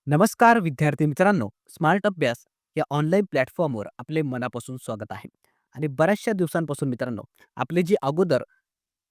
नमस्कार विद्यार्थी मित्रांनो, स्मार्ट अभ्यास या ऑनलाईन प्लॅटफॉर्मवर आपले मनापासून स्वागत आहे. आणि बऱ्याचशा दिवसांपासून मित्रांनो, आपली जी अगोदर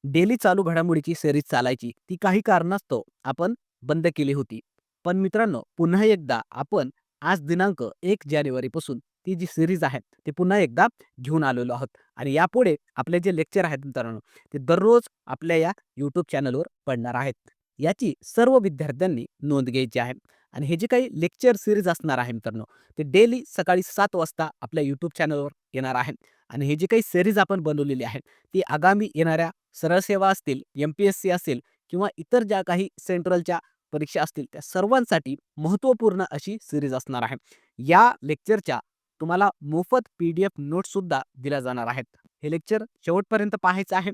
डेली चालू घडामोडीची सीरीज चालायची, ती काही कारणास्तव आपण बंद केली होती. पण मित्रांनो, पुन्हा एकदा आपण आज दिनांक 1 जानेवारीपासून ती जी सीरीज आहे, ती पुन्हा एकदा घेऊन आलेलो आहोत. आणि यापुढे आपले जे लेक्चर आहेत मित्रांनो, ते दररोज आपल्या या YouTube चॅनलवर पडणार आहेत. याची सर्व विद्यार्थ्यांनी नोंद घ्यायची आहे. आणि हे जे काही लेक्चर सीरीज असणार आहे मित्रांनो, ते डेली सकाळी 7 वाजता आपल्या YouTube चॅनलवर येणार आहे. आणि हे जी काही सीरीज आपण बनवलेली आहे, ती आगामी येणाऱ्या सरळ सेवा असतील, एम-पी-एस-सी असेल किंवा इतर ज्या काही सेंट्रलच्या परीक्षा असतील, त्या सर्वांसाठी महत्त्वपूर्ण अशी सीरीज असणार आहे. या लेक्चरच्या तुम्हाला मोफत PDF नोट्ससुद्धा दिल्या जाणार आहेत. हे लेक्चर शेवटपर्यंत पाहायचं आहे.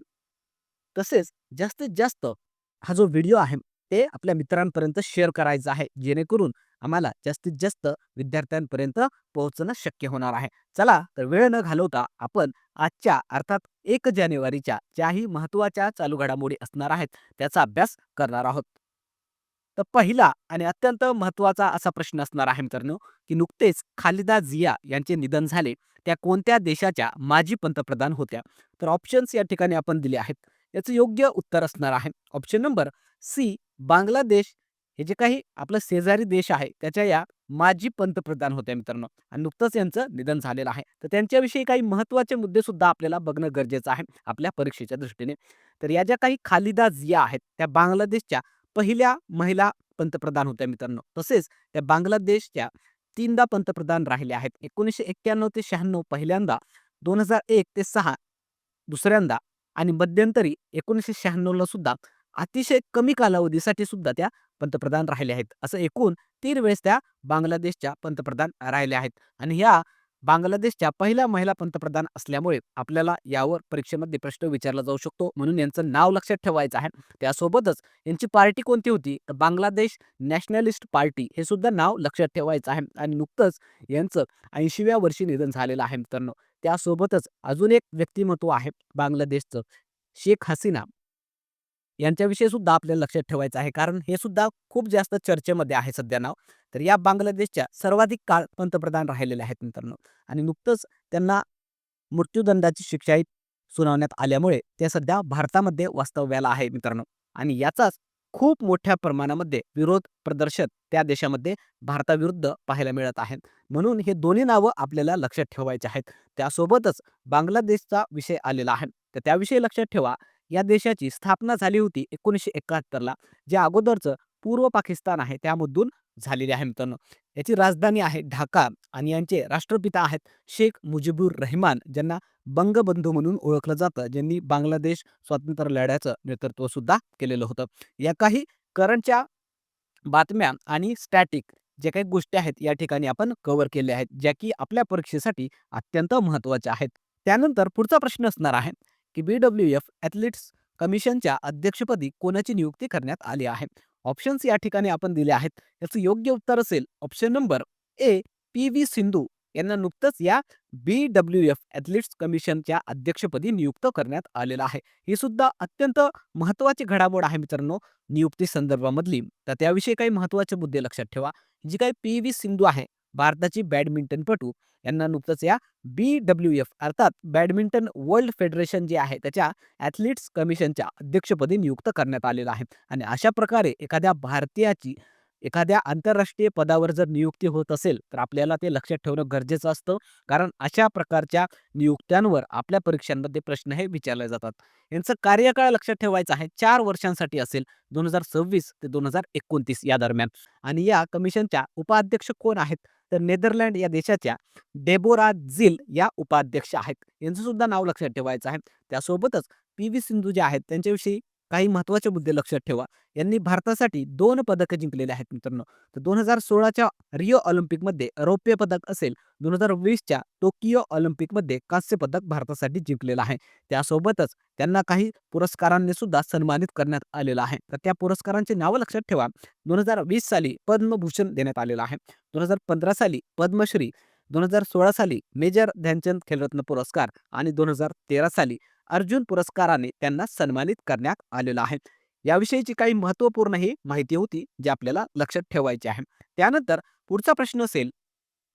तसेच जास्तीत जास्त हा जो व्हिडिओ आहे, ते आपल्या मित्रांपर्यंत शेअर करायचा आहे, जेणेकरून आम्हाला जास्तीत जास्त विद्यार्थ्यांपर्यंत पोहोचणं शक्य होणार आहे. चला तर वेळ न घालवता आपण आजच्या अर्थात 1 जानेवारीच्या ज्याही महत्त्वाच्या चालू घडामोडी असणार आहेत, त्याचा अभ्यास करणार आहोत. तर पहिला आणि अत्यंत महत्त्वाचा असा प्रश्न असणार आहे मित्रांनो, की नुकतेच खालिदा जिया यांचे निधन झाले. त्या कोणत्या देशाच्या माजी पंतप्रधान होत्या? तर ऑप्शन्स या ठिकाणी आपण दिले आहेत. याचं योग्य उत्तर असणार आहे ऑप्शन नंबर सी, बांगलादेश. हे जे काही आपलं शेजारी देश आहे, त्याच्या या माजी पंतप्रधान होत्या मित्रांनो, आणि नुकतंच यांचं निधन झालेलं आहे. तर त्यांच्याविषयी काही महत्त्वाचे मुद्दे सुद्धा आपल्याला बघणं गरजेचं आहे आपल्या परीक्षेच्या दृष्टीने. तर या ज्या काही खालिदा जिया आहेत, त्या बांगलादेशच्या पहिल्या महिला पंतप्रधान होत्या मित्रांनो. तसेच त्या बांगलादेशच्या 3दा पंतप्रधान राहिल्या आहेत. 1991 ते 96 पहिल्यांदा, 2001 ते 6 दुसऱ्यांदा, आणि मध्यंतरी 1996 ला सुद्धा अतिशय कमी कालावधीसाठी सुद्धा त्या पंतप्रधान राहिल्या आहेत. असं एकूण 3 वेळेस त्या बांगलादेशच्या पंतप्रधान राहिल्या आहेत. आणि ह्या बांगलादेशच्या पहिल्या महिला पंतप्रधान असल्यामुळे आपल्याला यावर परीक्षेमध्ये प्रश्न विचारला जाऊ शकतो. म्हणून यांचं नाव लक्षात ठेवायचं आहे. त्यासोबतच यांची पार्टी कोणती होती? तर बांगलादेश नॅशनलिस्ट पार्टी हे सुद्धा नाव लक्षात ठेवायचं आहे. आणि नुकतंच यांचं 80व्या वर्षी निधन झालेलं आहे मित्रांनो. त्यासोबतच अजून एक व्यक्तिमत्व आहे बांगलादेशचं, शेख हसीना. यांच्याविषयी सुद्धा आपल्याला लक्षात ठेवायचं आहे, कारण हे सुद्धा खूप जास्त चर्चेमध्ये आहे सध्या नाव. तर या बांगलादेशच्या सर्वाधिक काळ पंतप्रधान राहिलेल्या आहेत मित्रांनो. आणि नुकतंच त्यांना मृत्यूदंडाची शिक्षाही सुनावण्यात आल्यामुळे ते सध्या भारतामध्ये वास्तव्याला आहे मित्रांनो. आणि याचाच खूप मोठ्या प्रमाणामध्ये विरोध प्रदर्शन त्या देशामध्ये भारताविरुद्ध पाहायला मिळत आहेत. म्हणून हे दोन्ही नावं आपल्याला लक्षात ठेवायची आहेत. त्यासोबतच बांगलादेशचा विषय आलेला आहे. तर त्याविषयी लक्षात ठेवा, या देशाची स्थापना झाली होती 1971 ला. जे अगोदरचं पूर्व पाकिस्तान आहे त्यामधून झालेली आहे मित्रांनो. याची राजधानी आहे ढाका. आणि यांचे राष्ट्रपिता आहेत शेख मुजीबुर रहमान, ज्यांना बंगबंधू म्हणून ओळखलं जातं, ज्यांनी बांगलादेश स्वातंत्र्य लढ्याचं नेतृत्व सुद्धा केलेलं होतं. या काही करंटच्या बातम्या आणि स्टॅटिक जे काही गोष्टी आहेत या ठिकाणी आपण कव्हर केल्या आहेत, ज्या की आपल्या परीक्षेसाठी अत्यंत महत्त्वाच्या आहेत. त्यानंतर पुढचा प्रश्न असणार आहे, की BWF ॲथलीट्स कमिशनच्या अध्यक्षपदी कोणाची नियुक्ती करण्यात आली आहे? ऑप्शन्स या ठिकाणी आपण दिले आहेत. याचं योग्य उत्तर असेल option number A, P-V Sindhu यांना नुकतंच या BWF ॲथलीट्स कमिशनच्या अध्यक्षपदी नियुक्त करण्यात आलेलं आहे. ही सुद्धा अत्यंत महत्त्वाची घडामोड आहे मित्रांनो नियुक्ती संदर्भामधली. तर त्याविषयी काही महत्त्वाचे मुद्दे लक्षात ठेवा. जी काही पी-व्ही सिंधू आहे, भारताची बॅडमिंटनपटू, यांना नुकतंच या BWF अर्थात बॅडमिंटन वर्ल्ड फेडरेशन जे आहे त्याच्या ॲथलीट्स कमिशनच्या अध्यक्षपदी नियुक्त करण्यात आलेलं आहे. आणि अशा प्रकारे एखाद्या भारतीयाची एखाद्या आंतरराष्ट्रीय पदावर जर नियुक्ती होत असेल, तर आपल्याला ते लक्षात ठेवणं गरजेचं असतं. कारण अशा प्रकारच्या नियुक्त्यांवर आपल्या परीक्षांमध्ये प्रश्न हे विचारले जातात. यांचं कार्यकाळ लक्षात ठेवायचा आहे, 4 वर्षांसाठी असेल, 2026 ते 2029 या दरम्यान. आणि या कमिशनच्या उपाध्यक्ष कोण आहेत? तर नेदरलँड या देशाच्या डेबोरा झिल या उपाध्यक्ष आहेत. यांचं सुद्धा नाव लक्षात ठेवायचं आहे. त्यासोबतच पी-व्ही सिंधू जे आहेत त्यांच्याविषयी काही महत्त्वाचे मुद्दे लक्षात ठेवा. यांनी भारतासाठी 2 पदकं जिंकलेले आहेत मित्रांनो. तर 2016च्या रिओ ऑलिम्पिकमध्ये रौप्य पदक असेल, 2020च्या टोकियो ऑलिम्पिकमध्ये कांस्य पदक भारतासाठी जिंकलेलं आहे. त्यासोबतच त्यांना काही पुरस्कारांनी सुद्धा सन्मानित करण्यात आलेलं आहे. तर त्या पुरस्कारांची नावं लक्षात ठेवा. 2020 साली पद्मभूषण देण्यात आलेलं आहे. 2015 साली पद्मश्री, 2016 साली मेजर ध्यानचंद खेलरत्न पुरस्कार आणि 2013 साली अर्जुन पुरस्काराने त्यांना सन्मानित करण्यात आलेलं आहे. याविषयीची काही महत्त्वपूर्ण ही माहिती होती, जी आपल्याला लक्षात ठेवायची आहे. त्यानंतर पुढचा प्रश्न असेल,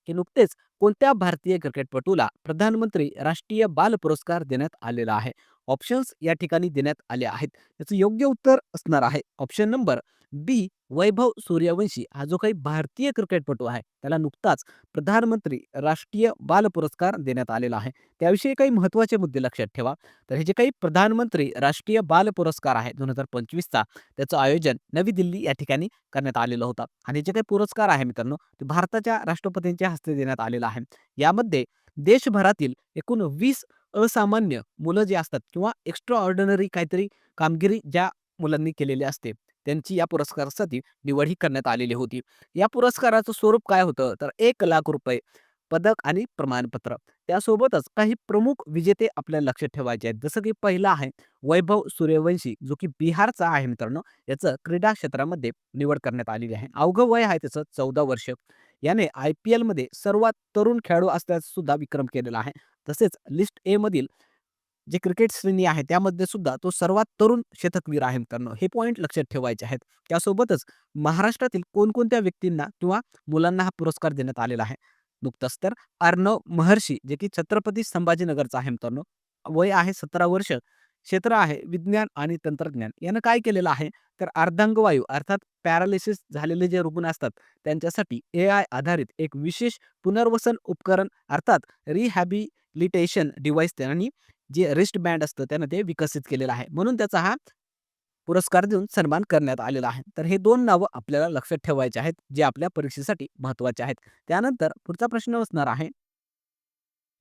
की नुकतेच कोणत्या भारतीय क्रिकेटपटूला प्रधानमंत्री राष्ट्रीय बाल पुरस्कार देण्यात आलेला आहे? ऑप्शन्स या ठिकाणी देण्यात आले आहेत. याचं योग्य उत्तर असणार आहे ऑप्शन नंबर बी, वैभव सूर्यवंशी. हा जो काही भारतीय क्रिकेटपटू आहे, त्याला नुकताच प्रधानमंत्री राष्ट्रीय बाल पुरस्कार देण्यात आलेला आहे. त्याविषयी काही महत्त्वाचे मुद्दे लक्षात ठेवा. तर हे जे काही प्रधानमंत्री राष्ट्रीय बाल पुरस्कार आहे 2025चा, त्याचं आयोजन नवी दिल्ली या ठिकाणी करण्यात आलेलं होतं आणि जे काही पुरस्कार आहे मित्रांनो, ते भारताच्या राष्ट्रपतींच्या हस्ते देण्यात आलेला आहे. यामध्ये देशभरातील एकूण 20 असामान्य मुलं जे असतात किंवा एक्स्ट्रा ऑर्डिनरी काहीतरी कामगिरी ज्या मुलांनी केलेली असते, त्यांची या पुरस्कारासाठी निवड ही करण्यात आलेली होती. या पुरस्काराचं स्वरूप काय होतं, तर ₹1,00,000 पदक आणि प्रमाणपत्र. त्यासोबतच काही प्रमुख विजेते आपल्याला लक्षात ठेवायचे आहेत. जसं की पहिला आहे वैभव सूर्यवंशी, जो की बिहारचा आहे मित्रांनो. याचं क्रीडा क्षेत्रामध्ये निवड करण्यात आलेली आहे. अवघं वय आहे त्याचं 14 वर्ष. याने IPLमध्ये सर्वात तरुण खेळाडू असल्याचा सुद्धा विक्रम केलेला आहे. तसेच लिस्ट ए मधील जे क्रिकेट श्रेणी आहे त्यामध्ये सुद्धा तो सर्वात तरुण शतकवीर आहे मित्रांनो. हे पॉइंट लक्षात ठेवायचे आहेत. त्यासोबतच महाराष्ट्रातील कोणकोणत्या व्यक्तींना किंवा मुलांना हा पुरस्कार देण्यात आलेला आहे. नुकताच तर अर्णव महर्षी, जे की छत्रपती संभाजीनगरचा आहे मित्रांनो. वय आहे 17 वर्ष. क्षेत्र आहे विज्ञान आणि तंत्रज्ञान. यानं काय केलेलं आहे, तर अर्धांगवायू अर्थात पॅरालिसिस झालेले जे रुग्ण असतात त्यांच्यासाठी AI आधारित एक विशेष पुनर्वसन उपकरण अर्थात रिहॅबिलिटेशन डिव्हाइस त्यांनी जे रिस्ट बँड असतं त्यानं ते विकसित केलेलं आहे. म्हणून त्याचा हा पुरस्कार देऊन सन्मान करण्यात आलेला आहे. तर हे 2 नावं आपल्याला लक्षात ठेवायचे आहेत, जे आपल्या परीक्षेसाठी महत्त्वाचे आहेत. त्यानंतर पुढचा प्रश्न असणार आहे,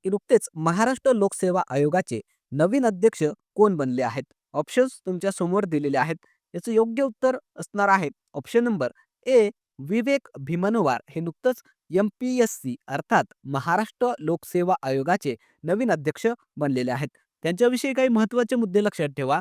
की नुकतेच महाराष्ट्र लोकसेवा आयोगाचे नवीन अध्यक्ष कोण बनले आहेत? ऑप्शन्स तुमच्या समोर दिलेले आहेत. याचं योग्य उत्तर असणार आहे option number A, Vivek Bhimanwar. हे नुकतंच MPSC अर्थात महाराष्ट्र लोकसेवा आयोगाचे नवीन अध्यक्ष बनलेले आहेत. त्यांच्याविषयी काही महत्त्वाचे मुद्दे लक्षात ठेवा.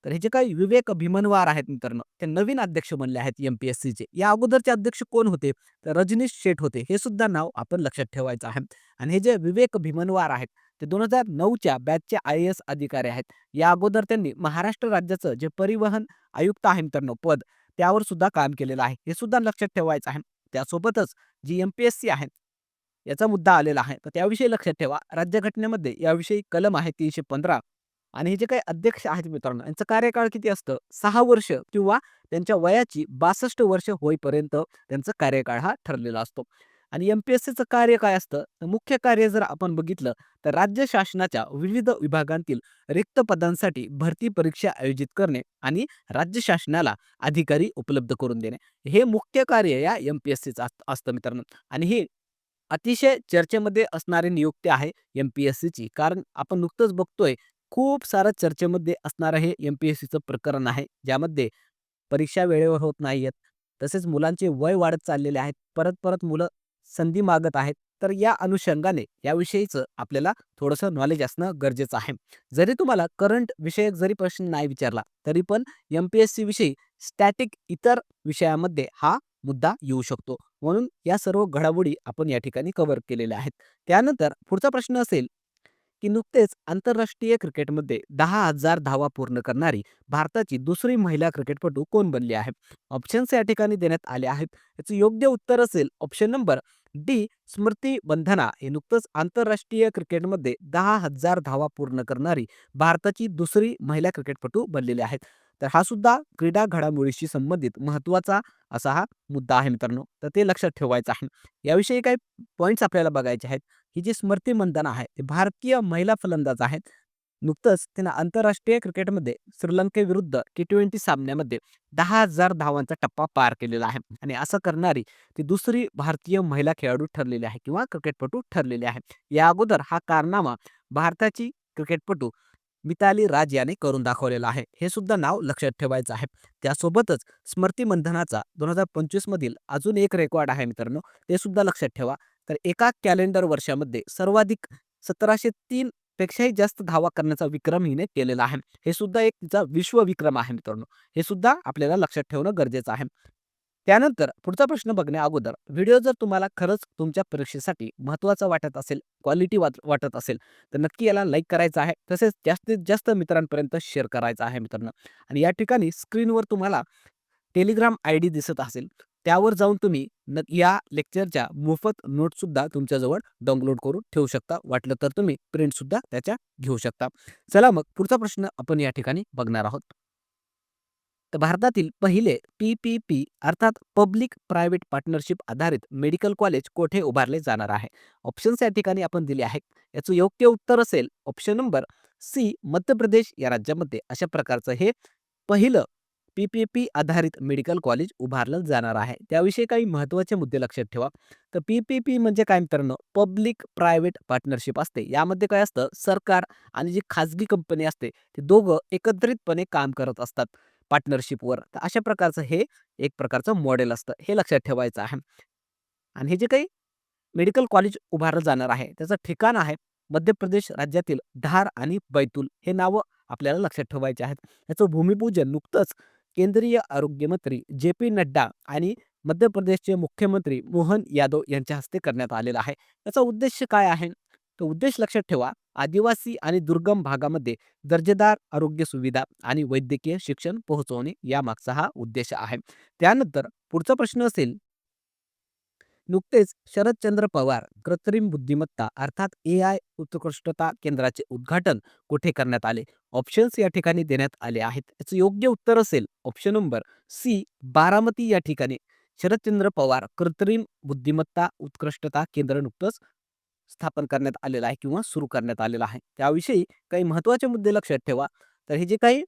तर हे जे काही विवेक भीमनवार आहेत मित्रांनो, ते नवीन अध्यक्ष बनले आहेत MPSCचे. या अगोदरचे अध्यक्ष कोण होते? तर रजनीश शेठ होते. हे सुद्धा नाव आपण लक्षात ठेवायचं आहे. आणि हे जे विवेक भीमनवार आहेत, ते 2009च्या बॅचचे IAS अधिकारी आहेत. या अगोदर त्यांनी महाराष्ट्र राज्याचं जे परिवहन आयुक्त आहे मित्रांनो पद, त्यावर सुद्धा काम केलेलं आहे. हे सुद्धा लक्षात ठेवायचं आहे. त्यासोबतच जी MPSC आहे, याचा मुद्दा आलेला आहे. तर त्याविषयी लक्षात ठेवा. राज्यघटनेमध्ये याविषयी कलम आहे 315 आणि हे जे काही अध्यक्ष आहेत मित्रांनो, यांचा कार्यकाळ किती असतं? 6 वर्ष किंवा त्यांच्या वयाची 62 वर्ष होईपर्यंत त्यांचा कार्यकाळ हा ठरलेला असतो. आणि MPSCचं कार्य काय असतं? तर मुख्य कार्य जर आपण बघितलं, तर राज्य शासनाच्या विविध विभागांतील रिक्त पदांसाठी भरती परीक्षा आयोजित करणे आणि राज्य शासनाला अधिकारी उपलब्ध करून देणे. हे मुख्य कार्य या MPSCचं असतं मित्रांनो. आणि हे अतिशय चर्चेमध्ये असणारी नियुक्ती आहे MPSCची. कारण आपण नुकतंच बघतोय, खूप सारं चर्चेमध्ये असणारं हे MPSCचं प्रकरण आहे, ज्यामध्ये परीक्षा वेळेवर होत नाहीयेत. तसेच मुलांचे वय वाढत चाललेले आहेत. परत-परत मुलं संधी मागत आहेत. तर या अनुषंगाने याविषयीचं आपल्याला थोडंसं नॉलेज असणं गरजेचं आहे. जरी तुम्हाला करंट विषयक जरी प्रश्न नाही विचारला, तरी पण MPSC विषयी स्टॅटिक इतर विषयामध्ये हा मुद्दा येऊ शकतो. म्हणून या सर्व घडामोडी आपण या ठिकाणी कव्हर केलेल्या आहेत. त्यानंतर पुढचा प्रश्न असेल, की नुकतेच आंतरराष्ट्रीय क्रिकेटमध्ये 10,000 धावा पूर्ण करणारी भारताची दुसरी महिला क्रिकेटपटू कोण बनली आहे? ऑप्शन्स या ठिकाणी देण्यात आले आहेत. याचं योग्य उत्तर असेल ऑप्शन नंबर डी, स्मृती बंधना. हे नुकतंच आंतरराष्ट्रीय क्रिकेटमध्ये 10,000 धावा पूर्ण करणारी भारताची दुसरी महिला क्रिकेटपटू बनलेली आहेत. तर हा सुद्धा क्रीडा घडामोडीशी संबंधित महत्त्वाचा असा हा मुद्दा आहे मित्रांनो. तर ते लक्षात ठेवायचं आहे. याविषयी काही पॉइंट्स आपल्याला बघायचे आहेत. ही जी स्मृती मंधाना आहे, ती भारतीय महिला फलंदाज आहेत. नुकतंच तिनं आंतरराष्ट्रीय क्रिकेटमध्ये श्रीलंकेविरुद्ध T20 सामन्यामध्ये 10,000 धावांचा टप्पा पार केलेला आहे आणि असं करणारी ती दुसरी भारतीय महिला खेळाडू ठरलेली आहे किंवा क्रिकेटपटू ठरलेली आहे. या अगोदर हा कारनामा भारताची क्रिकेटपटू मिताली राज याने करून दाखवलेला आहे. हे सुद्धा नाव लक्षात ठेवायचं आहे. त्यासोबतच स्मृती मंधनाचा 2025 मधील अजून एक रेकॉर्ड आहे मित्रांनो, ते सुद्धा लक्षात ठेवा. तर एका कॅलेंडर वर्षामध्ये सर्वाधिक 1703 पेक्षाही जास्त धावा करण्याचा विक्रम हिने केलेला आहे. हे सुद्धा एक तिचा विश्व विक्रम आहे मित्रांनो. हे सुद्धा आपल्याला लक्षात ठेवणं गरजेचं आहे. त्यानंतर पुढचा प्रश्न बघण्या अगोदर व्हिडिओ जर तुम्हाला खरंच तुमच्या परीक्षेसाठी महत्त्वाचा वाटत असेल, क्वालिटी वाटत असेल, तर नक्की याला लाईक करायचं आहे. तसेच जास्तीत जास्त मित्रांपर्यंत शेअर करायचं आहे मित्रांनो. आणि या ठिकाणी स्क्रीनवर तुम्हाला टेलिग्राम आयडी दिसत असेल, त्यावर जाऊन तुम्ही या लेक्चरच्या मोफत नोट्ससुद्धा तुमच्याजवळ डाउनलोड करून ठेवू शकता. वाटलं तर तुम्ही प्रिंटसुद्धा त्याच्या घेऊ शकता. चला मग पुढचा प्रश्न आपण या ठिकाणी बघणार आहोत. तर भारतातील पहिले पी-पी-पी अर्थात पब्लिक प्रायव्हेट पार्टनरशिप आधारित मेडिकल कॉलेज कोठे उभारले जाणार आहे? ऑप्शन्स या ठिकाणी आपण दिले आहेत. याचं योग्य उत्तर असेल option number C, Madhya Pradesh या राज्यामध्ये अशा प्रकारचं हे पहिलं पी-पी-पी आधारित मेडिकल कॉलेज उभारलं जाणार आहे. त्याविषयी काही महत्त्वाचे मुद्दे लक्षात ठेवा. तर पी-पी-पी म्हणजे काय मित्रांनो? पब्लिक प्रायव्हेट पार्टनरशिप असते. यामध्ये काय असतं, सरकार आणि जी खाजगी कंपनी असते, ते दोघं एकत्रितपणे काम करत असतात पार्टनरशिपवर. तर अशा प्रकारचं हे एक प्रकारचं मॉडेल असतं. हे लक्षात ठेवायचं आहे. आणि हे जे काही मेडिकल कॉलेज उभारलं जाणार आहे, त्याचं ठिकाण आहे मध्य प्रदेश राज्यातील धार आणि बैतूल. हे नावं आपल्याला लक्षात ठेवायचे आहेत. याचं भूमिपूजन नुकतंच केंद्रीय आरोग्य मंत्री जे-पी नड्डा आणि मध्य प्रदेशचे मुख्यमंत्री मोहन यादव यांच्या हस्ते करण्यात आलेला आहे. याचा उद्देश काय आहे? तो उद्देश लक्षात ठेवा. आदिवासी आणि दुर्गम भागामध्ये दर्जेदार आरोग्य सुविधा आणि वैद्यकीय शिक्षण पोहोचवणे यामागचा हा उद्देश आहे. त्यानंतर पुढचा प्रश्न असेल, नुकतेच शरदचंद्र पवार कृत्रिम बुद्धिमत्ता अर्थात AI उत्कृष्टता केंद्राचे उद्घाटन कुठे करण्यात आले? ऑप्शन्स या ठिकाणी देण्यात आले आहेत. याचं योग्य उत्तर असेल ऑप्शन नंबर सी, बारामती या ठिकाणी शरदचंद्र पवार कृत्रिम बुद्धिमत्ता उत्कृष्टता केंद्र नुकतंच स्थापन करण्यात आलेलं आहे किंवा सुरू करण्यात आलेलं आहे. त्याविषयी काही महत्त्वाचे मुद्दे लक्षात ठेवा. तर हे जे काही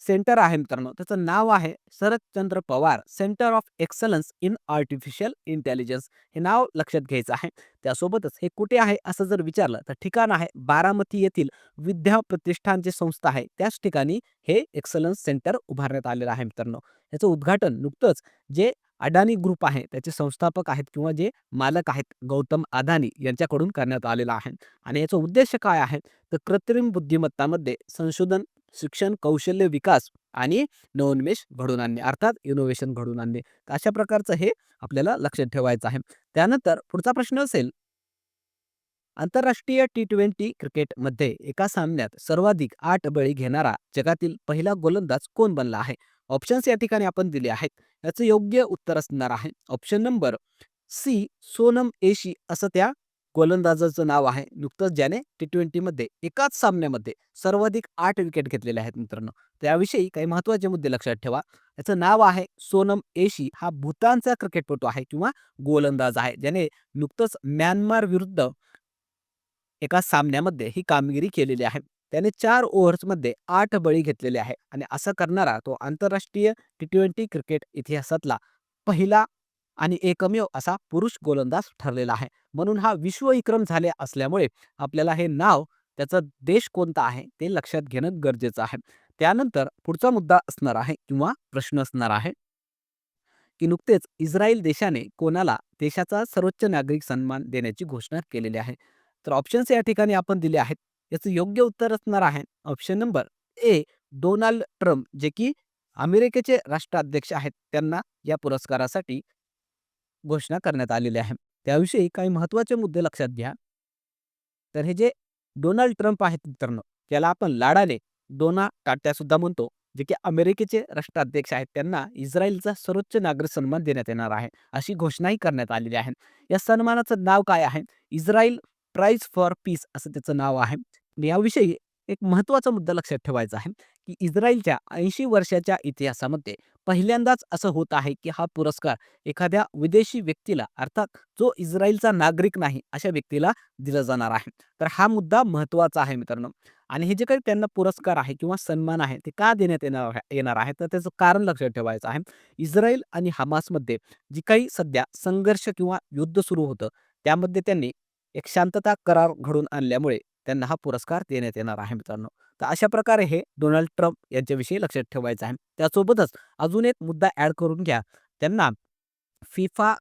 सेंटर आहे मित्रांनो, त्याचं नाव आहे Sharadchandra Pawar centre of excellence in artificial intelligence. हे नाव लक्षात घ्यायचं आहे. त्यासोबतच हे कुठे आहे असं जर विचारलं तर ठिकाण आहे बारामती येथील विद्या प्रतिष्ठान जी संस्था आहे त्याच ठिकाणी हे एक्सलन्स सेंटर उभारण्यात आलेलं आहे मित्रांनो. याचं उद्घाटन नुकतंच जे अडानी ग्रुप आहे त्याचे संस्थापक आहेत किंवा जे मालक आहेत गौतम अदानी यांच्याकडून करण्यात आलेला आहे. आणि याचा उद्देश काय आहे? तर कृत्रिम बुद्धिमत्तामध्ये संशोधन, शिक्षण, कौशल्य विकास आणि नवोन्मेष घडवून आणणे अर्थात इनोव्हेशन घडवून आणणे. तर अशा प्रकारचं हे आपल्याला लक्षात ठेवायचं आहे. त्यानंतर पुढचा प्रश्न असेल, आंतरराष्ट्रीय T20 क्रिकेटमध्ये एका सामन्यात सर्वाधिक 8 बळी घेणारा जगातील पहिला गोलंदाज कोण बनला आहे? ऑप्शन्स या ठिकाणी आपण दिले आहेत. याचं योग्य उत्तर असणार आहे ऑप्शन नंबर सी, सोनम एशी असं त्या गोलंदाजाचं नाव आहे. नुकतंच ज्याने T20 मध्ये एकाच सामन्यामध्ये सर्वाधिक 8 विकेट घेतलेले आहेत मित्रांनो. त्याविषयी काही महत्त्वाचे मुद्दे लक्षात ठेवा. याचं नाव आहे सोनम एशी. हा भूतानचा क्रिकेटपटू आहे किंवा गोलंदाज आहे, ज्याने नुकतंच म्यानमार विरुद्ध एका सामन्यामध्ये ही कामगिरी केलेली आहे. त्याने 4 ओव्हर्समध्ये 8 बळी घेतलेले आहे आणि असं करणारा तो आंतरराष्ट्रीय T20 क्रिकेट इतिहासातला पहिला आणि एकमेव असा पुरुष गोलंदाज ठरलेला आहे. म्हणून हा विश्वविक्रम झाले असल्यामुळे आपल्याला हे नाव, त्याचा देश कोणता आहे ते लक्षात घेणं गरजेचं आहे. त्यानंतर पुढचा मुद्दा असणार आहे किंवा प्रश्न असणार आहे, की नुकतेच इस्रायल देशाने कोणाला देशाचा सर्वोच्च नागरिक सन्मान देण्याची घोषणा केलेली आहे. तर ऑप्शन्स या ठिकाणी आपण दिले आहेत. याचं योग्य उत्तर असणार आहे option number A, Donald Trump, जे की अमेरिकेचे राष्ट्राध्यक्ष आहेत. त्यांना या पुरस्कारासाठी घोषणा करण्यात आलेली आहे. त्याविषयी काही महत्त्वाचे मुद्दे लक्षात घ्या. तर हे जे डोनाल्ड ट्रम्प आहेत मित्रांनो, त्याला आपण लाडाने डोना टाटा सुद्धा म्हणतो, जे की अमेरिकेचे राष्ट्राध्यक्ष आहेत. त्यांना इस्रायलचा सर्वोच्च नागरिक सन्मान देण्यात येणार आहे, अशी घोषणाही करण्यात आलेली आहे. या सन्मानाचं नाव काय आहे? इस्रायल प्राइज फॉर पीस असं त्याचं नाव आहे. याविषयी एक महत्त्वाचा मुद्दा लक्षात ठेवायचा आहे, की इस्रायलच्या 80 वर्षाच्या इतिहासामध्ये पहिल्यांदाच असं होत आहे, की हा पुरस्कार एखाद्या विदेशी व्यक्तीला अर्थात जो इस्रायलचा नागरिक नाही अशा व्यक्तीला दिला जाणार आहे. तर हा मुद्दा महत्त्वाचा आहे मित्रांनो. आणि हे जे काही त्यांना पुरस्कार आहे किंवा सन्मान आहे ते का देण्यात येणार आहे, तर त्याचं कारण लक्षात ठेवायचं आहे. इस्रायल आणि हमासमध्ये जी काही सध्या संघर्ष किंवा युद्ध सुरू होतं, त्यामध्ये त्यांनी एक शांतता करार घडवून आणल्यामुळे त्यांना हा पुरस्कार देण्यात येणार आहे मित्रांनो. तर अशा प्रकारे हे डोनाल्ड ट्रम्प यांच्याविषयी लक्षात ठेवायचं आहे. त्यासोबतच अजून एक मुद्दा ॲड करून घ्या. त्यांना फिफा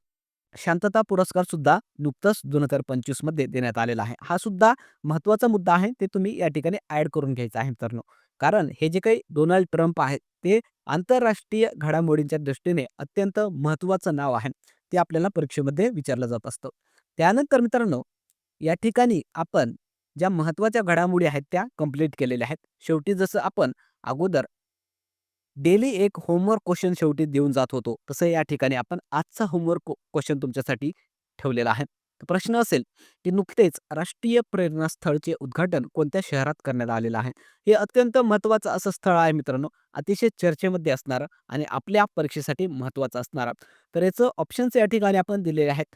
शांतता पुरस्कार सुद्धा नुकतंच 2025 मध्ये देण्यात आलेला आहे. हा सुद्धा महत्त्वाचा मुद्दा आहे. ते तुम्ही या ठिकाणी ॲड करून घ्यायचा आहे मित्रांनो. कारण हे जे काही डोनाल्ड ट्रम्प आहेत, ते आंतरराष्ट्रीय घडामोडींच्या दृष्टीने अत्यंत महत्त्वाचं नाव आहे. ते आपल्याला परीक्षेमध्ये विचारलं जात असतं. त्यानंतर मित्रांनो, या ठिकाणी आपण ज्या महत्त्वाच्या घडामोडी आहेत त्या कंप्लीट केलेल्या आहेत. शेवटी जसं आपण अगोदर डेली एक होमवर्क क्वेश्चन शेवटी देऊन जात होतो, तसं या ठिकाणी आपण आजचा होमवर्क क्वेश्चन तुमच्यासाठी ठेवलेला आहे. तर प्रश्न असेल की नुकतेच राष्ट्रीय प्रेरणा स्थळचे उद्घाटन कोणत्या शहरात करण्यात आलेलं आहे? हे अत्यंत महत्त्वाचं असं स्थळ आहे मित्रांनो. अतिशय चर्चेमध्ये असणारं आणि आपल्या परीक्षेसाठी महत्त्वाचं असणारं. तर याचं ऑप्शन्स या ठिकाणी आपण दिलेले आहेत.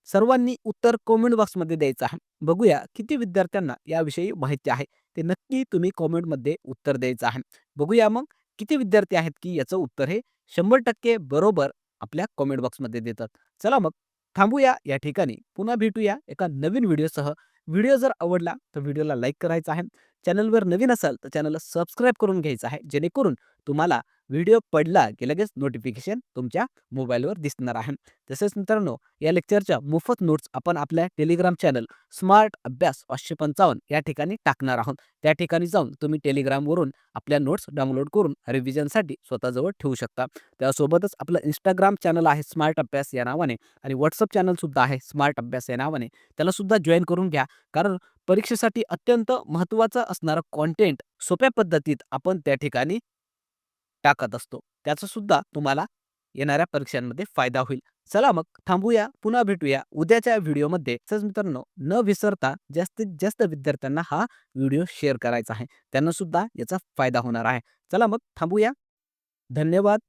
सर्वांनी उत्तर कमेंट बॉक्समध्ये द्यायचं आहे. बघूया किती विद्यार्थ्यांना याविषयी माहिती आहे. ते नक्की तुम्ही कमेंटमध्ये उत्तर द्यायचं आहे. बघूया मग किती विद्यार्थी आहेत की याचं उत्तर हे 100% बरोबर आपल्या कमेंट बॉक्समध्ये देतात. चला मग थांबूया या ठिकाणी. पुन्हा भेटूया एका नवीन व्हिडिओसह. व्हिडिओ जर आवडला तर व्हिडिओला लाईक करायचा आहे. चॅनलवर नवीन असाल तर चॅनलला सबस्क्राईब करून घ्यायचं आहे. जेणेकरून तुम्हाला व्हिडिओ पडला की लगेच नोटिफिकेशन तुमच्या मोबाईलवर दिसणार आहे. तसेच मित्रांनो, या लेक्चरच्या मोफत नोट्स आपण आपल्या टेलिग्राम चॅनल स्मार्ट अभ्यास 555 या ठिकाणी टाकणार आहोत. त्या ठिकाणी जाऊन तुम्ही टेलिग्रामवरून आपल्या नोट्स डाउनलोड करून रिव्हिजनसाठी स्वतःजवळ ठेवू शकता. त्यासोबतच आपलं इंस्टाग्राम चॅनल आहे स्मार्ट अभ्यास या नावाने आणि WhatsApp चॅनल सुद्धा आहे स्मार्ट अभ्यास या नावाने. त्याला सुद्धा जॉइन करून घ्या. कारण परीक्षेसाठी अत्यंत महत्त्वाचं असणारं कंटेंट सोप्या पद्धतीत आपण त्या ठिकाणी टाकत असतो. त्याचा सुद्धा तुम्हाला येणाऱ्या परीक्षांमध्ये फायदा होईल. चला मग थांबूया. पुन्हा भेटूया उद्याच्या व्हिडिओमध्ये. तसंच मित्रांनो, न विसरता जास्तीत जास्त विद्यार्थ्यांना हा व्हिडिओ शेअर करायचा आहे. त्यांना सुद्धा याचा फायदा होणार आहे. चला मग थांबूया. धन्यवाद.